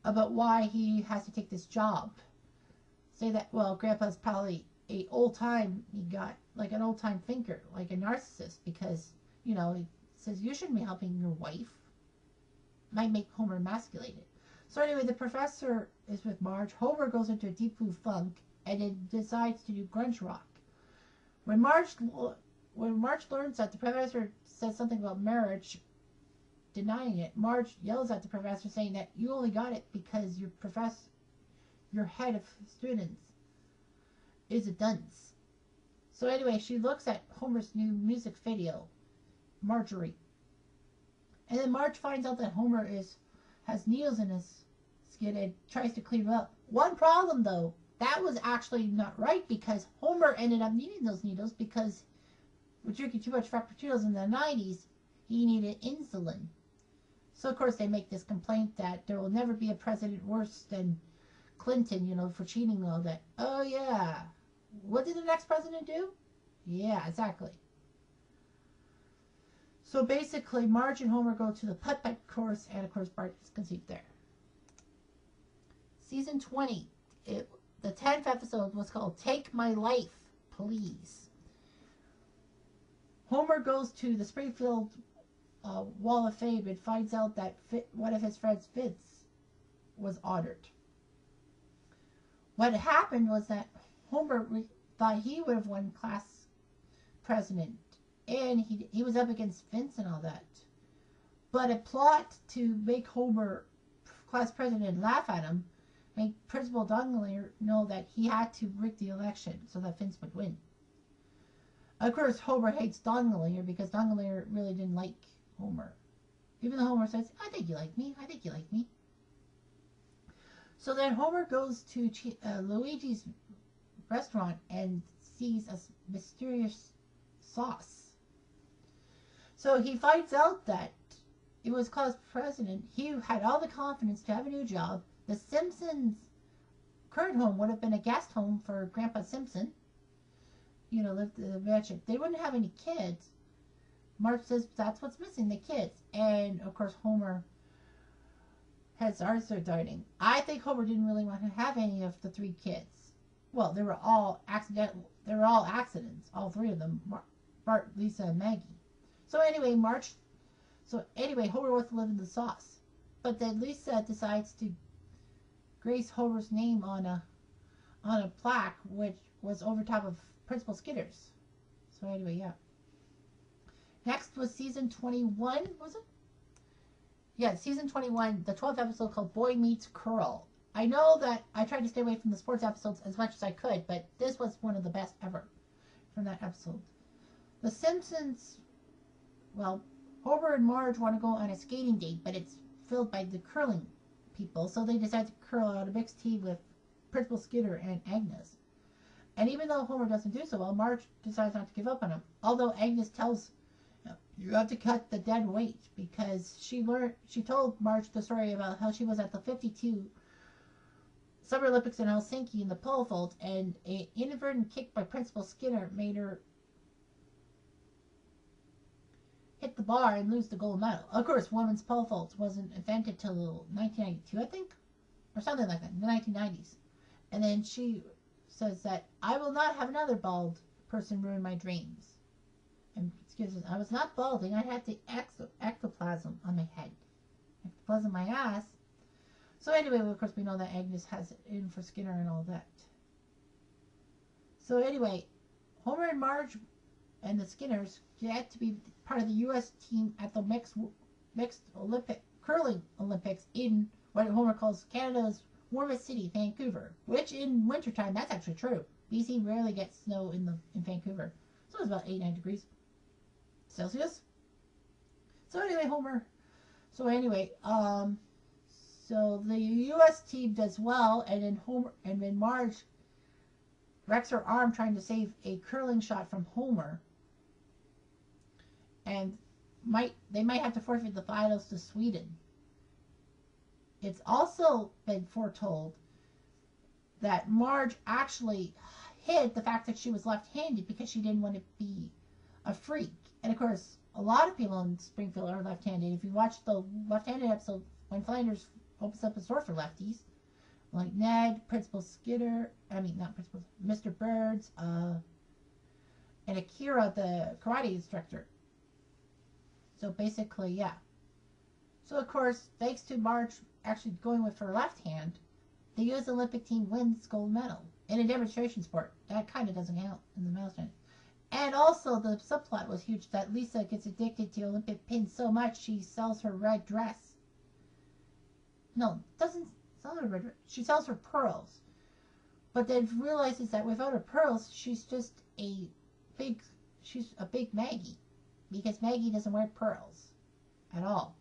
A: about why he has to take this job. Say that, well, Grandpa's probably he got like an old-time thinker, like a narcissist, because, he says you shouldn't be helping your wife. Might make Homer emasculated. So anyway, the professor is with Marge. Homer goes into a deep blue funk and then decides to do grunge rock. When Marge learns that the professor says something about marriage, denying it, Marge yells at the professor saying that you only got it because your head of students is a dunce. So anyway, she looks at Homer's new music video, Marjorie. And then Marge finds out that Homer has needles in his skin and tries to clean them up. One problem though, that was actually not right because Homer ended up needing those needles because with drinking too much Frappuccinos in the 90s, he needed insulin. So of course they make this complaint that there will never be a president worse than Clinton, for cheating and all that. Oh yeah. What did the next president do? Yeah, exactly. So basically, Marge and Homer go to the putt-putt course, and of course Bart is conceived there. Season 20, the 10th episode was called Take My Life, Please. Homer goes to the Springfield Wall of Fame and finds out that one of his friends, Vince, was honored. What happened was that Homer thought he would have won class president, and he was up against Vince and all that. But a plot to make Homer class president and laugh at him made Principal Dongler know that he had to rig the election so that Vince would win. Of course, Homer hates Dongler because Dongler really didn't like Homer. Even though Homer says, I think you like me, I think you like me. So then Homer goes to Luigi's restaurant and sees a mysterious sauce. So he finds out that it was class president. He had all the confidence to have a new job. The Simpsons' current home would have been a guest home for Grandpa Simpson. Lived the mansion. They wouldn't have any kids. Marge says that's what's missing, the kids. And of course Homer has Arthur darting. I think Homer didn't really want to have any of the three kids. Well, they were all accidental. They were all accidents, all three of them, Bart, Lisa, and Maggie. So anyway, Homer wants to live in the sauce. But then Lisa decides to grace Homer's name on a plaque which was over top of Principal Skinner's. So anyway, yeah. Next was season 21, was it? Yeah, season 21, the 12th episode called Boy Meets Curl. I know that I tried to stay away from the sports episodes as much as I could, but this was one of the best ever from that episode. The Simpsons, well, Homer and Marge want to go on a skating date, but it's filled by the curling people, so they decide to curl out a mixed team with Principal Skinner and Agnes. And even though Homer doesn't do so well, Marge decides not to give up on him. Although Agnes tells you have to cut the dead weight, because she told Marge the story about how she was at the 52 Summer Olympics in Helsinki in the pole vault, and an inadvertent kick by Principal Skinner made her hit the bar and lose the gold medal. Of course, women's pole vault wasn't invented till 1992, I think, or something like that, in the 1990s. And then she says that, I will not have another bald person ruin my dreams. And excuses, I was not balding, I had the ectoplasm on my head. Ectoplasm on my ass. So anyway, of course, we know that Agnes has it in for Skinner and all that. So anyway, Homer and Marge and the Skinners get to be part of the U.S. team at the mixed curling Olympics in what Homer calls Canada's warmest city, Vancouver. Which in wintertime, that's actually true. BC rarely gets snow in Vancouver. So it's about 8-9 degrees Celsius. So anyway, so the U.S. team does well, and then Marge wrecks her arm trying to save a curling shot from Homer, and they might have to forfeit the finals to Sweden. It's also been foretold that Marge actually hid the fact that she was left-handed because she didn't want to be a freak. And of course, a lot of people in Springfield are left-handed. If you watch the left-handed episode when Flanders opens up a store for lefties, like Ned, Principal Skinner, Mr. Birds, and Akira, the karate instructor. So basically, yeah. So of course, thanks to Marge actually going with her left hand, the U.S. Olympic team wins gold medal in a demonstration sport. That kind of doesn't count in the medal stand. And also, the subplot was huge that Lisa gets addicted to Olympic pins so much she sells her red dress. No, doesn't sell her red dress. She sells her pearls. But then realizes that without her pearls, she's a big Maggie. Because Maggie doesn't wear pearls at all.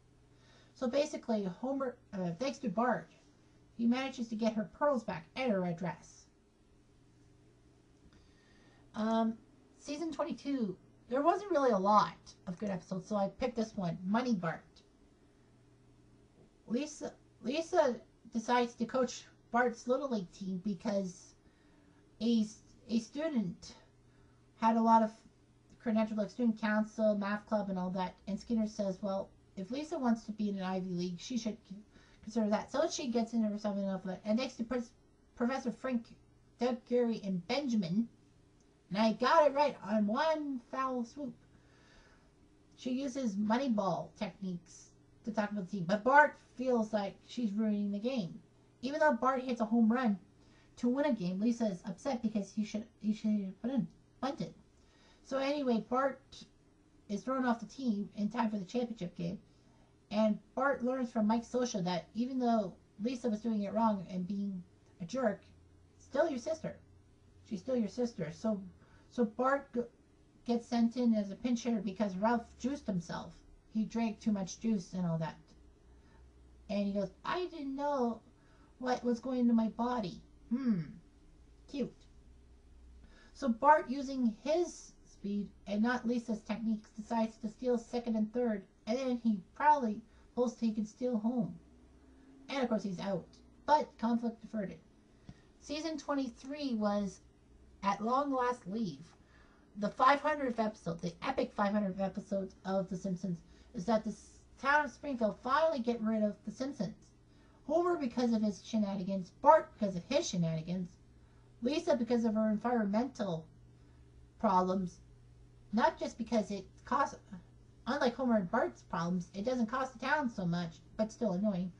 A: So basically, Homer, thanks to Bart, he manages to get her pearls back and her red dress. Season 22, there wasn't really a lot of good episodes, so I picked this one, Money Bart. Lisa decides to coach Bart's Little League team because a student had a lot of credentials like student council, math club, and all that, and Skinner says, well, if Lisa wants to be in an Ivy League, she should consider that. So she gets into something of it. And next to Professor Frank, Doug, Gary, and Benjamin, and I got it right on one foul swoop. She uses Moneyball techniques to talk about the team, but Bart feels like she's ruining the game. Even though Bart hits a home run to win a game, Lisa is upset because he should have bunted. So anyway, Bart is thrown off the team in time for the championship game, and Bart learns from Mike Scioscia that even though Lisa was doing it wrong and being a jerk, still your sister. She's still your sister. So Bart gets sent in as a pinch hitter because Ralph juiced himself. He drank too much juice and all that. And he goes, I didn't know what was going into my body. Cute. So Bart, using his speed and not Lisa's techniques, decides to steal second and third, and then he proudly boasts he can steal home. And of course he's out. But conflict averted. Season 23 was At Long Last Leave. the 500th episode, the epic 500th episode of The Simpsons, is that the town of Springfield finally get rid of the Simpsons. Homer because of his shenanigans, Bart because of his shenanigans, Lisa because of her environmental problems, not just because it costs, unlike Homer and Bart's problems, it doesn't cost the town so much, but still annoying.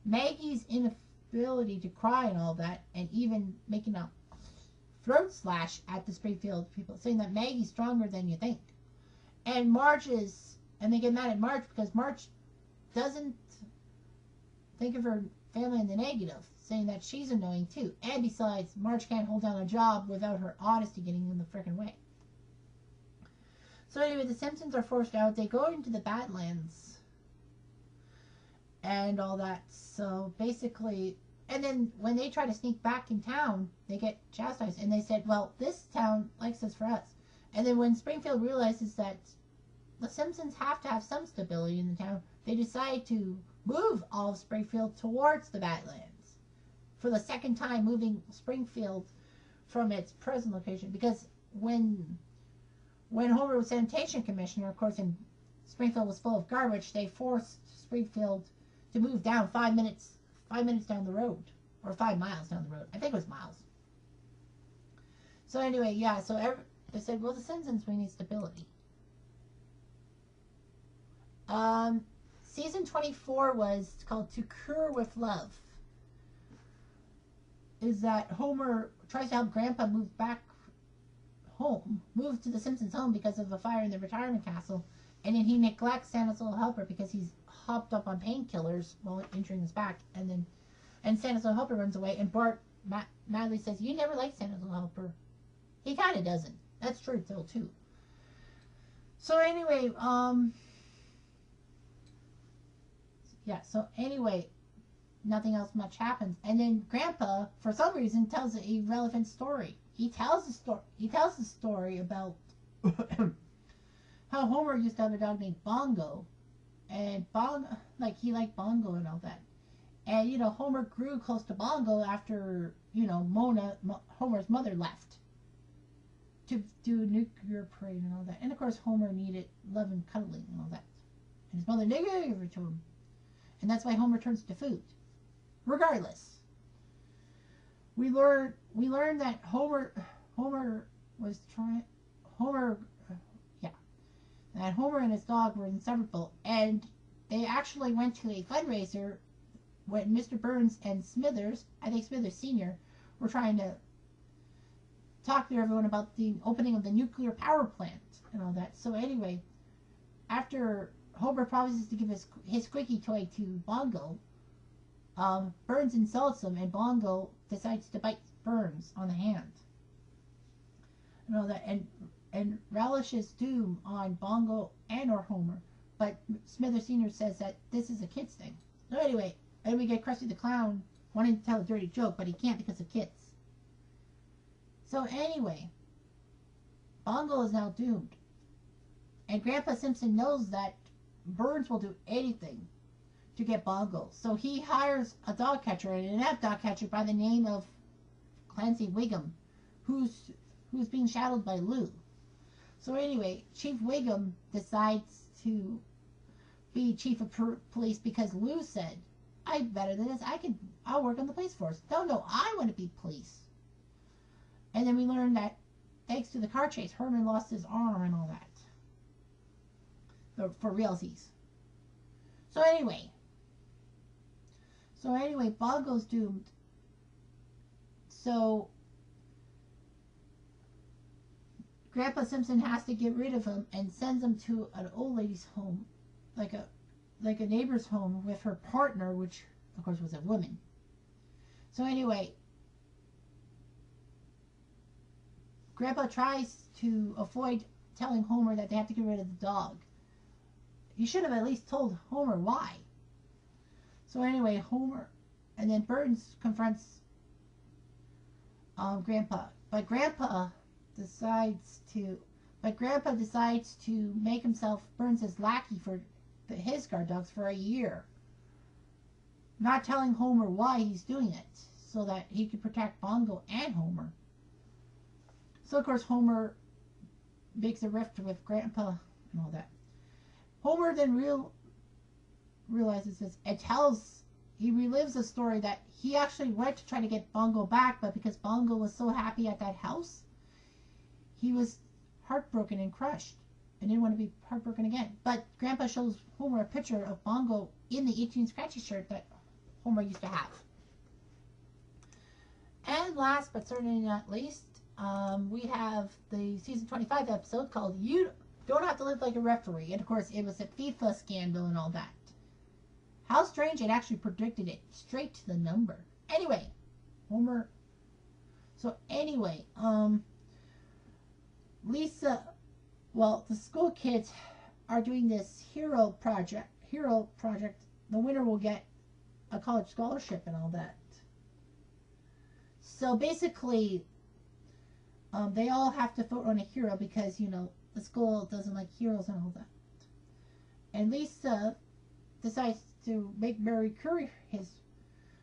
A: Maggie's inability to cry and all that, and even making a throat slash at the Springfield people, saying that Maggie's stronger than you think. And and they get mad at Marge because Marge doesn't think of her family in the negative, saying that she's annoying too. And besides, Marge can't hold down a job without her honesty getting in the frickin' way. So anyway, the Simpsons are forced out. They go into the Badlands and all that. So basically, and then when they try to sneak back in town, they get chastised. And they said, well, this town likes us for us. And then when Springfield realizes that the Simpsons have to have some stability in the town, they decide to move all of Springfield towards the Badlands. For the second time, moving Springfield from its present location. Because when Homer was sanitation commissioner, of course, and Springfield was full of garbage, they forced Springfield to move down 5 minutes down the road, or 5 miles down the road. I think it was miles. So anyway, yeah, so they said, well, the Simpsons, we need stability. Season 24 was called To Cure with Love. Is that Homer tries to help Grandpa move back home, move to the Simpsons' home because of a fire in the retirement castle, and then he neglects Santa's little helper because he's hopped up on painkillers while injuring his back, and Santa's little helper runs away, and Bart madly says, you never liked Santa's little helper. He kind of doesn't. That's true, Phil, too. So anyway, nothing else much happens. And then Grandpa, for some reason, tells an irrelevant story. He tells the story about how Homer used to have a dog named Bongo. And he liked Bongo and all that. And, Homer grew close to Bongo after, Homer's mother left to do a nuclear parade and all that. And, of course, Homer needed love and cuddling and all that. And his mother never gave it to him. And that's why Homer turns to food. Regardless, we learn that that Homer and his dog were inseparable, and they actually went to a fundraiser when Mr. Burns and Smithers, I think Smithers Sr., were trying to talk to everyone about the opening of the nuclear power plant and all that. So anyway, after Homer promises to give his squeaky toy to Bongo, Burns insults him, and Bongo decides to bite Burns on the hand. And all that, and relishes doom on Bongo and or Homer, but Smithers Sr. says that this is a kid's thing. So anyway, and we get Krusty the Clown wanting to tell a dirty joke, but he can't because of kids. So anyway, Bongo is now doomed. And Grandpa Simpson knows that Burns will do anything to get Bongo. So he hires a dog catcher, an inept dog catcher by the name of Clancy Wiggum, who's being shadowed by Lou. So anyway, Chief Wiggum decides to be chief of police because Lou said, I'm better than this. I'll work on the police force. No, I want to be police. And then we learn that thanks to the car chase, Herman lost his arm and all that. For realsies. So anyway, Bongo's doomed. So Grandpa Simpson has to get rid of him and sends him to an old lady's home, like a neighbor's home with her partner, which of course was a woman. So anyway, Grandpa tries to avoid telling Homer that they have to get rid of the dog. He should have at least told Homer why. So anyway, Homer, and then Burns confronts Grandpa, but Grandpa decides to make himself Burns' lackey for his guard dogs for a year, not telling Homer why he's doing it, so that he could protect Bongo and Homer. So of course Homer makes a rift with Grandpa and all that. Homer then realizes this and he relives a story that he actually went to try to get Bongo back, but because Bongo was so happy at that house, he was heartbroken and crushed and didn't want to be heartbroken again. But Grandpa shows Homer a picture of Bongo in the 18 Scratchy shirt that Homer used to have. And last but certainly not least, we have the season 25 episode called You Don't Have to Live Like a Referee. And of course, it was a FIFA scandal and all that. How strange, it actually predicted it straight to the number. Anyway, Homer. So anyway, Lisa, well, the school kids are doing this hero project. The winner will get a college scholarship and all that. So basically, they all have to vote on a hero because, you know, the school doesn't like heroes and all that. And Lisa decides to make Mary Curry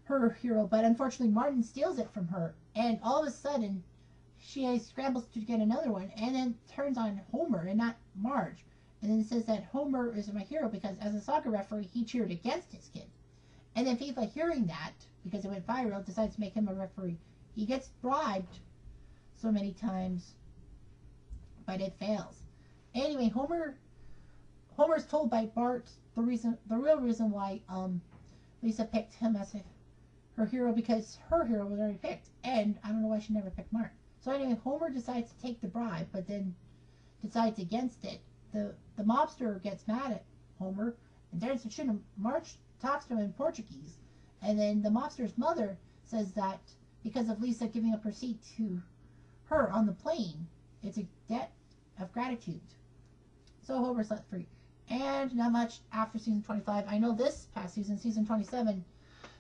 A: her hero, but unfortunately Martin steals it from her. And all of a sudden, she scrambles to get another one and then turns on Homer and not Marge. And then says that Homer is my hero because as a soccer referee, he cheered against his kid. And then FIFA, hearing that, because it went viral, decides to make him a referee. He gets bribed so many times, but it fails. Anyway, Homer's told by Bart the real reason why Lisa picked him as her hero, because her hero was already picked, and I don't know why she never picked Martin. So anyway, Homer decides to take the bribe, but then decides against it. The mobster gets mad at Homer, and turns to shoot him. Marge talks to him in Portuguese, and then the mobster's mother says that because of Lisa giving up her seat to her on the plane, it's a debt of gratitude. So Homer's let free. And not much after season 25. I know this past season, season 27,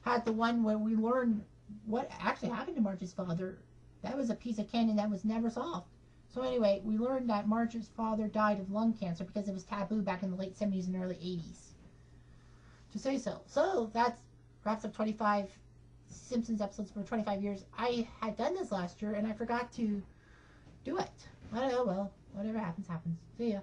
A: had the one where we learned what actually happened to Marge's father. That was a piece of canon that was never solved. So anyway, we learned that Marge's father died of lung cancer because it was taboo back in the late 70s and early 80s to say so. So that wraps up 25 Simpsons episodes for 25 years. I had done this last year and I forgot to do it. I don't know, well, whatever happens, happens. See ya.